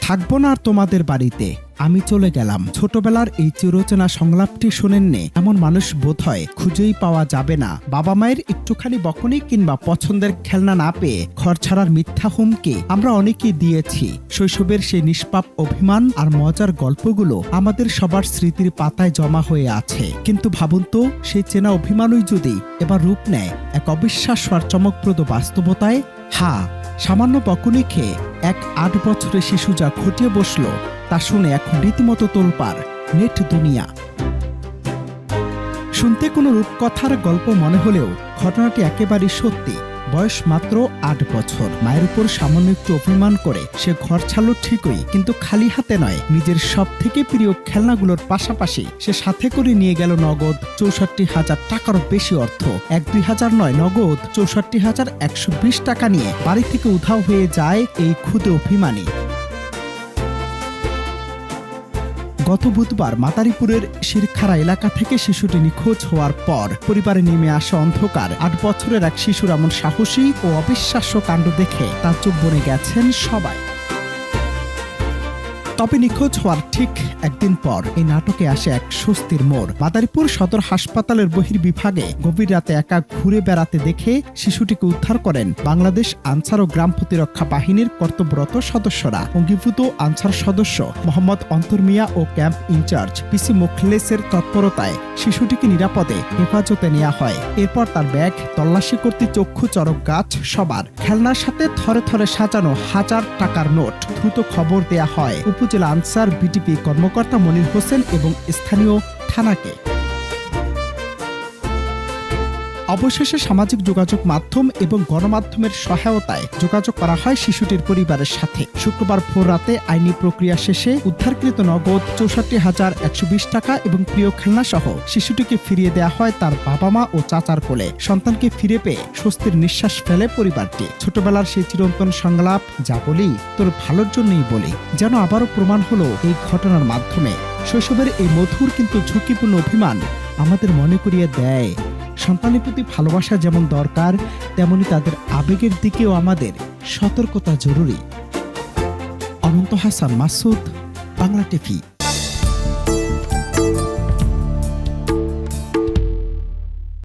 থাকবো না আর তোমাদের বাড়িতে, আমি চলে গেলাম। ছোটবেলার এই চিরচেনা সংলাপটি শোনেননি এমন মানুষ বোধহয় খুঁজেই পাওয়া যাবে না। বাবা মায়ের একটুখানি বকুনি কিংবা পছন্দের খেলনা না পেয়ে ঘর ছাড়ার মিথ্যা হুমকি আমরা অনেকেই দিয়েছি। শৈশবের সেই নিষ্পাপ অভিমান আর মজার গল্পগুলো আমাদের সবার স্মৃতির পাতায় জমা হয়ে আছে। কিন্তু ভাবুন তো, সেই চেনা অভিমানই যদি এবার রূপ নেয় এক অবিশ্বাস্য আর চমকপ্রদ বাস্তবতায়। সামান্য বকুনি খেয়ে এক ৮ বছরের শিশু যা ঘটিয়ে বসলো তা শুনে এখন রীতিমতো তোলপাড় নেট দুনিয়া। শুনতে কোনো রূপকথার গল্প মনে হলেও ঘটনাটি একেবারেই সত্যি। বয়স মাত্র ৮ বছর। মায়ের উপর সামান্য একটু অভিমান করে সে ঘর ছাড়ল ঠিকই, কিন্তু খালি হাতে নয়। নিজের সব থেকে প্রিয় খেলনাগুলোর পাশাপাশি সে সাথে করে নিয়ে গেল নগদ ৬৪,০০০ টাকারও বেশি অর্থ। ১-২ হাজার নয়, নগদ ৬৪,১২০ টাকা নিয়ে বাড়ি থেকে উধাও হয়ে যায় এই ক্ষুদে অভিমানী। গত বুধবার মাদারীপুরের শিরখারা এলাকা থেকে শিশুটি নিখোঁজ হওয়ার পর পরিবারে নেমে আসা অন্ধকার। ৮ বছরের এক শিশুর এমন সাহসী ও অবিশ্বাস্য কাণ্ড দেখে তাজ্জব বনে গেছেন সবাই। তবে নিখোঁজ হওয়ার ঠিক একদিন পর এই নাটকে আসে এক স্বস্তির মোড়। মাদারীপুর সদর হাসপাতালের বহির্বিভাগে গভীর রাতে একা ঘুরে বেড়াতে দেখে শিশুটিকে উদ্ধার করেন বাংলাদেশ আনসার ও গ্রাম প্রতিরক্ষা বাহিনীর কর্তব্যরত সদস্যরা। অঙ্গীভূত আনসার সদস্য মোহাম্মদ অন্তর মিয়া ও ক্যাম্প ইনচার্জ পিসি মুখলেসের তৎপরতায় শিশুটিকে নিরাপদে হেফাজতে নেওয়া হয়। এরপর তার ব্যাগ তল্লাশি করতে চক্ষু চড়ক গাছ সবার। খেলনার সাথে থরে থরে সাজানো ১,০০০ টাকার নোট। দ্রুত খবর দেয়া হয় উপজেলা আনসার বিটিপি কর্মকর্তা মনির হোসেন এবং স্থানীয় থানাকে। অবশেষে সামাজিক যোগাযোগ মাধ্যম এবং গণমাধ্যমের সহায়তায় যোগাযোগ করা হয় শিশুটির পরিবারের সাথে। শুক্রবার ভোর রাতে আইনি প্রক্রিয়া শেষে উদ্ধারকৃত নগদ ৬৪,১২০ টাকা এবং প্রিয় খেলনা সহ শিশুটিকে ফিরিয়ে দেওয়া হয় তার বাবা মা ও চাচার কোলে। সন্তানকে ফিরে পেয়ে স্বস্তির নিঃশ্বাস ফেলে পরিবারটি। ছোটবেলার সেই চিরন্তন সংলাপ, যা বলি তোর ভালোর জন্যই বলি, যেন আবারও প্রমাণ হলো এই ঘটনার মাধ্যমে। শৈশবের এই মধুর কিন্তু ঝুঁকিপূর্ণ অভিমান আমাদের মনে করিয়ে দেয় সন্তানের প্রতি ভালোবাসা যেমন দরকার, তেমনি তাদের আবেগের দিকেও আমাদের সতর্কতা জরুরি। অনন্ত হাসান মাসুদ, বাংলা টিভি।